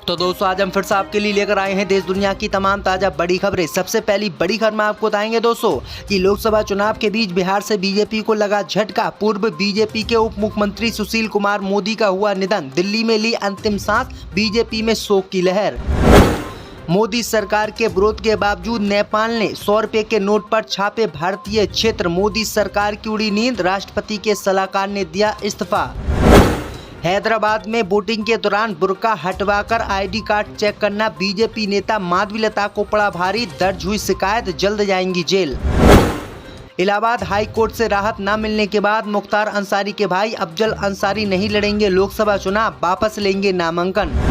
तो दोस्तों आज हम फिर से आपके लिए लेकर आए हैं देश दुनिया की तमाम ताजा बड़ी खबरें। सबसे पहली बड़ी खबर में आपको बताएंगे दोस्तों कि लोकसभा चुनाव के बीच बिहार से बीजेपी को लगा झटका। पूर्व बीजेपी के उप मुख्यमंत्री सुशील कुमार मोदी का हुआ निधन, दिल्ली में ली अंतिम सांस, बीजेपी में शोक की लहर। मोदी सरकार के विरोध के बावजूद नेपाल ने 100 रुपए के नोट पर छापे भारतीय क्षेत्र, मोदी सरकार की उड़ी नींद, राष्ट्रपति के सलाहकार ने दिया इस्तीफा। हैदराबाद में वोटिंग के दौरान बुर्का हटवाकर आईडी कार्ड चेक करना बीजेपी नेता माधवीलता को पड़ा भारी, दर्ज हुई शिकायत, जल्द जाएंगी जेल। इलाहाबाद हाई कोर्ट से राहत न मिलने के बाद मुख्तार अंसारी के भाई अफजल अंसारी नहीं लड़ेंगे लोकसभा चुनाव, वापस लेंगे नामांकन।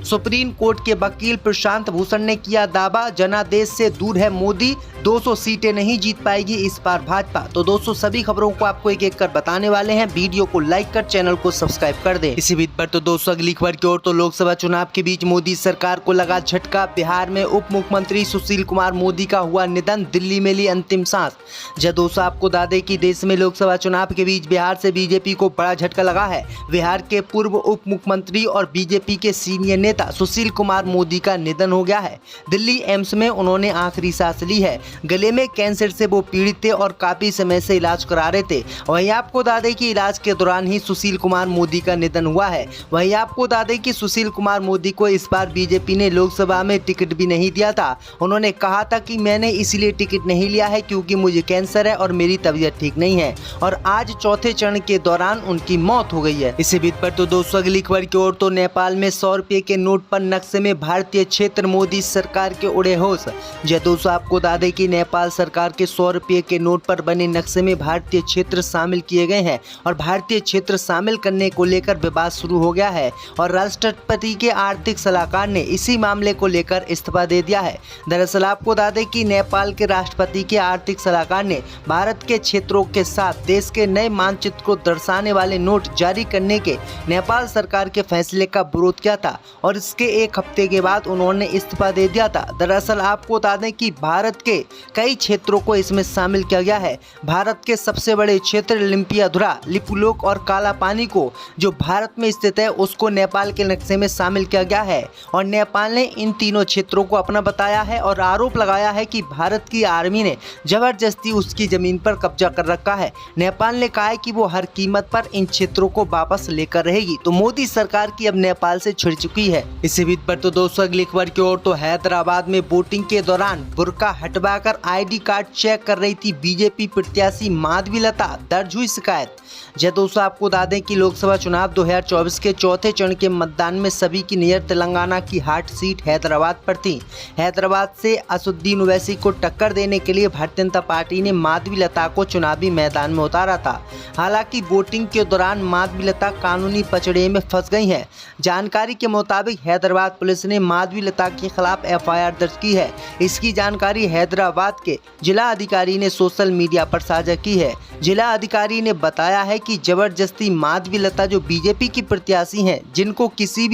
सुप्रीम कोर्ट के वकील प्रशांत भूषण ने किया दावा, जनादेश से दूर है मोदी, 200 सीटें नहीं जीत पाएगी इस बार भाजपा। तो दोस्तों सभी खबरों को आपको एक एक कर बताने वाले हैं, वीडियो को लाइक कर चैनल को सब्सक्राइब कर दें। इसी बीच पर तो दोस्तों अगली खबर की ओर, तो लोकसभा चुनाव के बीच मोदी सरकार को लगा झटका। बिहार में उप मुख्यमंत्री सुशील कुमार मोदी का हुआ निधन, दिल्ली में ली अंतिम सांस। जब दोस्तों आपको बता दें कि देश में लोकसभा चुनाव के बीच बिहार से बीजेपी को बड़ा झटका लगा है। बिहार के पूर्व उप मुख्यमंत्री और बीजेपी के सीनियर नेता सुशील कुमार मोदी का निधन हो गया है। दिल्ली एम्स में उन्होंने आखिरी सांस ली है। गले में कैंसर से वो पीड़ित थे और काफी समय से इलाज करा रहे थे। वहीं आपको बता दें कि इलाज के दौरान ही सुशील कुमार मोदी का निधन हुआ है। वहीं आपको बता दें कि सुशील कुमार मोदी को इस बार बीजेपी ने लोकसभा में टिकट भी नहीं दिया था। उन्होंने कहा था कि मैंने इसलिए टिकट नहीं लिया है क्योंकि मुझे कैंसर है और मेरी तबीयत ठीक नहीं है, और आज चौथे चरण के दौरान उनकी मौत हो गई है। इसी बीच पर तो दोस्तों अगली खबर की ओर, तो नेपाल में 100 रुपए के नोट पर नक्शे में भारतीय क्षेत्र, मोदी सरकार के उड़े होश। जय दोस्तों आपको बता दें कि नेपाल सरकार के 100 रुपए के नोट पर बने नक्शे में भारतीय क्षेत्र शामिल किए गए हैं और भारतीय क्षेत्र शामिल करने को लेकर विवाद शुरू हो गया है और राष्ट्रपति के आर्थिक सलाहकार ने इसी मामले को लेकर इस्तीफा दे दिया है। दरअसल आपको बता दें कि नेपाल के राष्ट्रपति के आर्थिक सलाहकार ने भारत के क्षेत्रों के साथ देश के नए मानचित्र को दर्शाने वाले नोट जारी करने के नेपाल सरकार के फैसले का विरोध किया था और इसके एक हफ्ते के बाद उन्होंने इस्तीफा दे दिया था। दरअसल आपको बता दें कि भारत के कई क्षेत्रों को इसमें शामिल किया गया है। भारत के सबसे बड़े क्षेत्र लिम्पियाधुरा, लिपुलेख और काला पानी को जो भारत में स्थित है उसको नेपाल के नक्शे में शामिल किया गया है और नेपाल ने इन तीनों क्षेत्रों को अपना बताया है और आरोप लगाया है कि भारत की आर्मी ने जबरदस्ती उसकी जमीन पर कब्जा कर रखा है। नेपाल ने कहा है कि वो हर कीमत पर इन क्षेत्रों को वापस लेकर रहेगी। तो मोदी सरकार की अब नेपाल से छिड़ चुकी है। इसी बीच पर तो दोस्तों अगली खबर की ओर, तो हैदराबाद में वोटिंग के दौरान बुर्का हटवाकर आईडी कार्ड चेक कर रही थी बीजेपी प्रत्याशी माधवीलता, दर्ज हुई शिकायत। जय दोस्तों आपको बता दें कि लोकसभा चुनाव 2024 के चौथे चरण के मतदान में सभी की नजर तेलंगाना की हाट सीट हैदराबाद पर थी। हैदराबाद से असुद्दीन ओवैसी को टक्कर देने के लिए भारतीय जनता पार्टी ने माधवीलता को चुनावी मैदान में उतारा था। हालांकि वोटिंग के दौरान माधवीलता कानूनी पचड़े में फंस गई हैं। जानकारी के मुताबिक हैदराबाद पुलिस ने माधवीलता के खिलाफ एफआईआर दर्ज की है। इसकी जानकारी हैदराबाद के जिला अधिकारी ने सोशल मीडिया पर साझा की है। जिला अधिकारी ने बताया है कि जबरदस्ती माधवीलता जो बीजेपी की प्रत्याशी हैं, जिनको किसी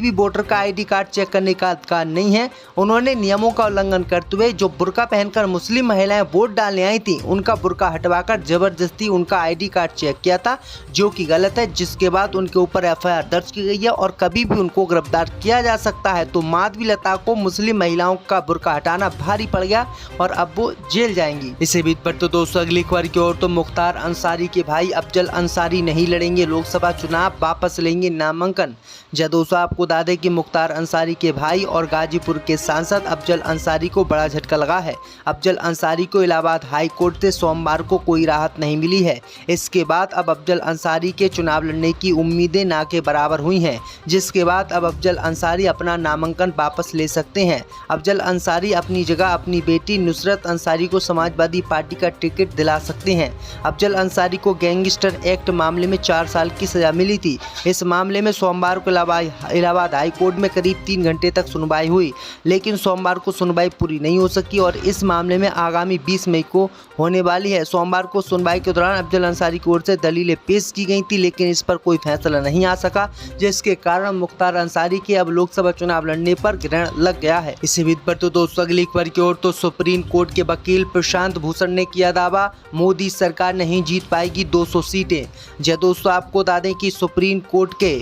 भी वोटर का आईडी कार्ड चेक करने का अधिकार नहीं है, उन्होंने नियमों का उल्लंघन करते हुए जो बुर्का पहनकर मुस्लिम महिलाएं वोट डालने आई थी उनका बुर्का हटवाकर जबरदस्ती उनका आईडी कार्ड चेक किया था, जो कि गलत है, जिसके बाद उनके ऊपर एफआईआर दर्ज की गई है और कभी भी उनको गिरफ्तार किया जा सकता है। तो माधवीलता को मुस्लिम महिलाओं का बुर्का हटाना भारी पड़ गया और अब वो जेल जाएंगी। इसी बीच पर तो दोस्तों अगली खबर की ओर, तो मुख्तार अंसारी के भाई अफजल अंसारी नहीं लड़ेंगे लोकसभा चुनाव, वापस लेंगे नामांकन। जय दोस्तों आपको बता दें कि मुख्तार अंसारी के भाई और गाजीपुर के सांसद अफजल अंसारी को बड़ा झटका लगा है। अफजल अंसारी को इलाहाबाद हाई कोर्ट से सोमवार को कोई राहत नहीं मिली है। इसके बाद अब अफजल अंसारी के चुनाव लड़ने की उम्मीदें ना के बराबर हुई हैं, जिसके बाद अब अफजल अंसारी अपना नामांकन वापस ले सकते हैं। अफजल अंसारी अपनी जगह अपनी बेटी नुसरत अंसारी को समाजवादी पार्टी का टिकट दिला सकते हैं। अफजल अंसारी को गैंगस्टर एक्ट मामले में 4 साल की सजा मिली थी। इस मामले में सोमवार को इलाहाबाद हाई कोर्ट में करीब 3 घंटे तक सुनवाई हुई, लेकिन सोमवार को सुनवाई पूरी नहीं हो सकी और इस मामले में आगामी 20 मई को होने वाली है। सोमवार को सुनवाई के दौरान अफजल अंसारी की ओर से दलीलें पेश की गई थी, लेकिन इस पर कोई फैसला नहीं आ सका, जिसके कारण मुख्तार अंसारी के अब लोकसभा चुनाव लड़ने पर ग्रहण लग गया है। इसी बीच पर तो दोस्तों अगली खबर की ओर, तो सुप्रीम कोर्ट के वकील प्रशांत भूषण ने किया दावा, मोदी सरकार नहीं जीत जीत पाएगी 200 सीटें। जी दोस्तों, आपको बता दें कि सुप्रीम कोर्ट के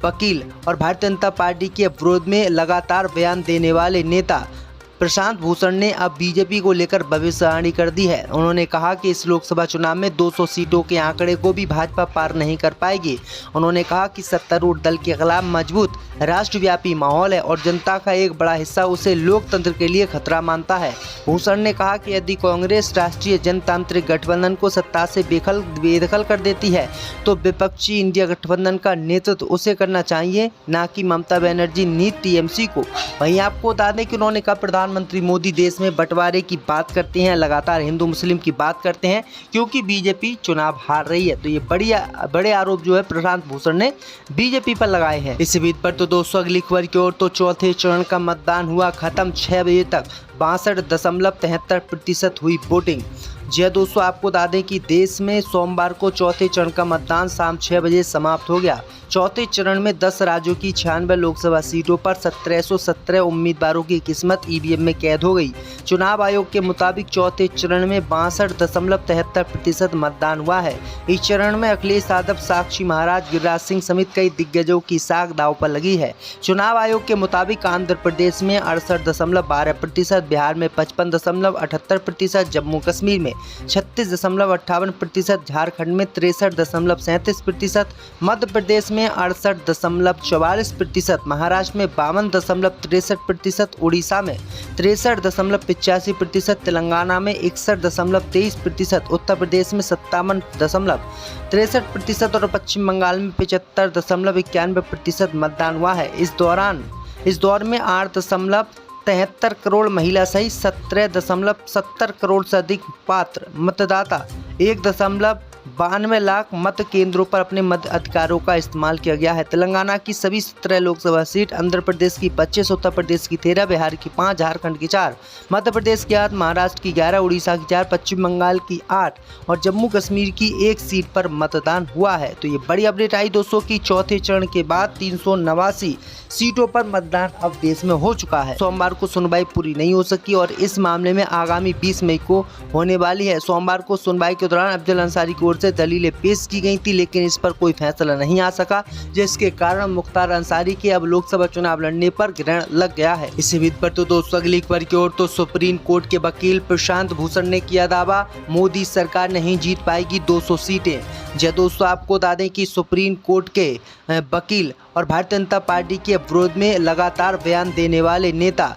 वकील और भारतीय जनता पार्टी के विरोध में लगातार बयान देने वाले नेता प्रशांत भूषण ने अब बीजेपी को लेकर भविष्यवाणी कर दी है। उन्होंने कहा कि इस लोकसभा चुनाव में 200 सीटों के आंकड़े को भी भाजपा पार नहीं कर पाएगी। उन्होंने कहा कि सत्तारूढ़ दल के खिलाफ मजबूत राष्ट्रव्यापी माहौल है और जनता का एक बड़ा हिस्सा उसे लोकतंत्र के लिए खतरा मानता है। भूषण ने कहा कि यदि कांग्रेस राष्ट्रीय जनतांत्रिक गठबंधन को सत्ता से बेदखल कर देती है तो विपक्षी इंडिया गठबंधन का नेतृत्व उसे करना चाहिए, न कि ममता बनर्जी नीत टीएमसी को। वहीं आपको बता दें कि उन्होंने कहा प्रधानमंत्री मोदी देश में बंटवारे की बात करते हैं, लगातार हिंदू मुस्लिम की बात करते हैं क्योंकि बीजेपी चुनाव हार रही है। तो ये बड़े आरोप जो है प्रशांत भूषण ने बीजेपी पर लगाए हैं। इस बीच पर तो दोस्तों अगली खबर की ओर तो चौथे चरण का मतदान हुआ खत्म। 6 बजे तक 62.73% हुई वोटिंग। जी दोस्तों, आपको बता दें कि देश में सोमवार को चौथे चरण का मतदान शाम 6 बजे समाप्त हो गया। चौथे चरण में 10 राज्यों की 96 लोकसभा सीटों पर 1717 उम्मीदवारों की किस्मत ईवीएम में कैद हो गई। चुनाव आयोग के मुताबिक चौथे चरण में 62.73% मतदान हुआ है। इस चरण में अखिलेश यादव, साक्षी महाराज, गिरिराज सिंह समेत कई दिग्गजों की साख दांव पर लगी है। चुनाव आयोग के मुताबिक आंध्र प्रदेश में 68.12%, बिहार में 55.78%, जम्मू कश्मीर में 36.58%, झारखंड में 63.37%, मध्य प्रदेश में 68.44%, महाराष्ट्र में 52.63%, उड़ीसा में 63.85%, तेलंगाना में 61.23%, उत्तर प्रदेश में 57.63% और पश्चिम बंगाल में 75.91% मतदान हुआ है। इस दौर में 8.73 करोड़ महिला सहित 17.70 करोड़ से अधिक पात्र मतदाता 1.92 लाख मत केंद्रों पर अपने मत अधिकारों का इस्तेमाल किया गया है। तेलंगाना की सभी 17 लोकसभा सीट, आंध्र प्रदेश की 25, उत्तर प्रदेश की 13, बिहार की 5, झारखंड की 4, मध्य प्रदेश की 8, महाराष्ट्र की 11, उड़ीसा की 4, पश्चिम बंगाल की 8 और जम्मू कश्मीर की 1 सीट पर मतदान हुआ है। तो ये बड़ी अपडेट आई दोस्तों की चौथे चरण के बाद 389 सीटों पर मतदान अब देश में हो चुका है। सोमवार को सुनवाई पूरी नहीं हो सकी और इस मामले में आगामी 20 मई को होने वाली है। सोमवार को सुनवाई के दौरान अफजल अंसारी की ओर से दलीलें पेश की गई थी, लेकिन इस पर कोई फैसला नहीं आ सका, जिसके कारण मुख्तार अंसारी के अब लोकसभा चुनाव लड़ने पर ग्रहण लग गया है। इसी बीच पर तो दोस्तों अगली खबर की ओर तो सुप्रीम कोर्ट के वकील प्रशांत भूषण ने किया दावा, मोदी सरकार नहीं जीत पाएगी 200 सीटें। जी दोस्तों, आपको बता दें कि सुप्रीम कोर्ट के वकील और भारतीय जनता पार्टी के विरोध में लगातार बयान देने वाले नेता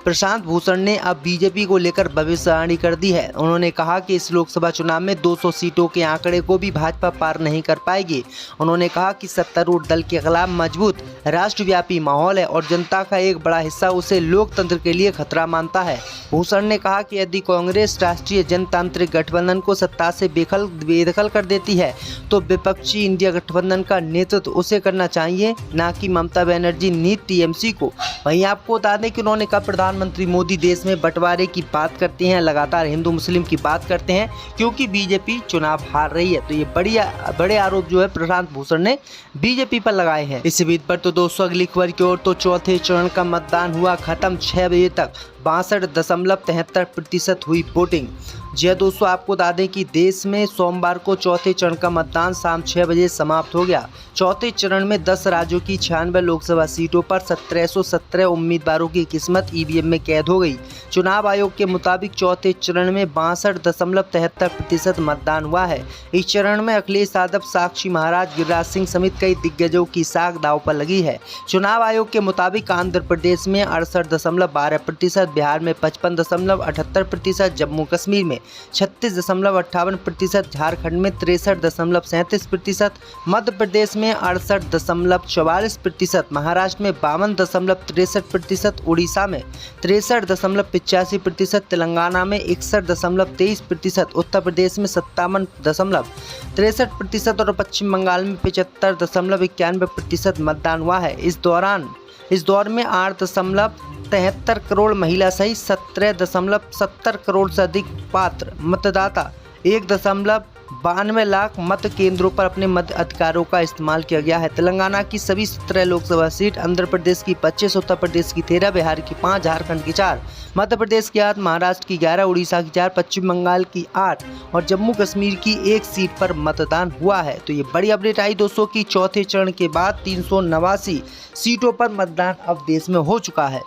प्रशांत भूषण ने अब बीजेपी को लेकर भविष्यवाणी कर दी है। उन्होंने कहा कि इस लोकसभा चुनाव में 200 सीटों के आंकड़े को भी भाजपा पार नहीं कर पाएगी। उन्होंने कहा कि सत्तारूढ़ दल के खिलाफ मजबूत राष्ट्रव्यापी माहौल है और जनता का एक बड़ा हिस्सा उसे लोकतंत्र के लिए खतरा मानता है। भूषण ने कहा कि यदि कांग्रेस राष्ट्रीय जनतांत्रिक गठबंधन को सत्ता से बेदखल कर देती है तो विपक्षी इंडिया गठबंधन का नेतृत्व उसे करना चाहिए, न कि ममता बनर्जी नीत टीएमसी को। वहीं आपको बता दें कि उन्होंने कहा प्रधानमंत्री मोदी देश में बंटवारे की बात करते हैं, लगातार हिंदू मुस्लिम की बात करते हैं क्योंकि बीजेपी चुनाव हार रही है। तो ये बड़े आरोप जो है प्रशांत भूषण ने बीजेपी पर लगाए हैं। इसी बीच पर तो दोस्तों अगली खबर की ओर तो चौथे चरण का मतदान हुआ खत्म। 6 बजे तक 62.73% हुई वोटिंग। जी दोस्तों, आपको बता दें कि देश में सोमवार को चौथे चरण का मतदान शाम 6 बजे समाप्त हो गया। चौथे चरण में 10 राज्यों की 96 लोकसभा सीटों पर 1717 उम्मीदवारों की किस्मत ईवीएम में कैद हो गई। चुनाव आयोग के मुताबिक चौथे चरण में 62.73% मतदान हुआ है। इस चरण में अखिलेश यादव, साक्षी महाराज, गिरिराज सिंह समेत कई दिग्गजों की साख दांव पर लगी है। चुनाव आयोग के मुताबिक आंध्र प्रदेश में 68.12%, बिहार में 55.78%, जम्मू कश्मीर में 36.58%, झारखंड में 63.37%, मध्य प्रदेश में 68.44%, महाराष्ट्र में 52.63%, उड़ीसा में 63.85%, तेलंगाना में 61.23%, उत्तर प्रदेश में 57.63% और पश्चिम बंगाल में 75.91% मतदान हुआ है। इस दौर में 8.73 करोड़ महिला सहित 17.70 करोड़ से अधिक पात्र मतदाता 1.92 92 लाख मत केंद्रों पर अपने मत अधिकारों का इस्तेमाल किया गया है। तेलंगाना की सभी 17 लोकसभा सीट, आंध्र प्रदेश की 25, उत्तर प्रदेश की 13, बिहार की 5, झारखंड की 4, मध्य प्रदेश की 8, महाराष्ट्र की 11, उड़ीसा की 4, पश्चिम बंगाल की 8 और जम्मू कश्मीर की 1 सीट पर मतदान हुआ है। तो ये बड़ी अपडेट आई दोस्तों कि चौथे चरण के बाद 389 सीटों पर मतदान अब देश में हो चुका है।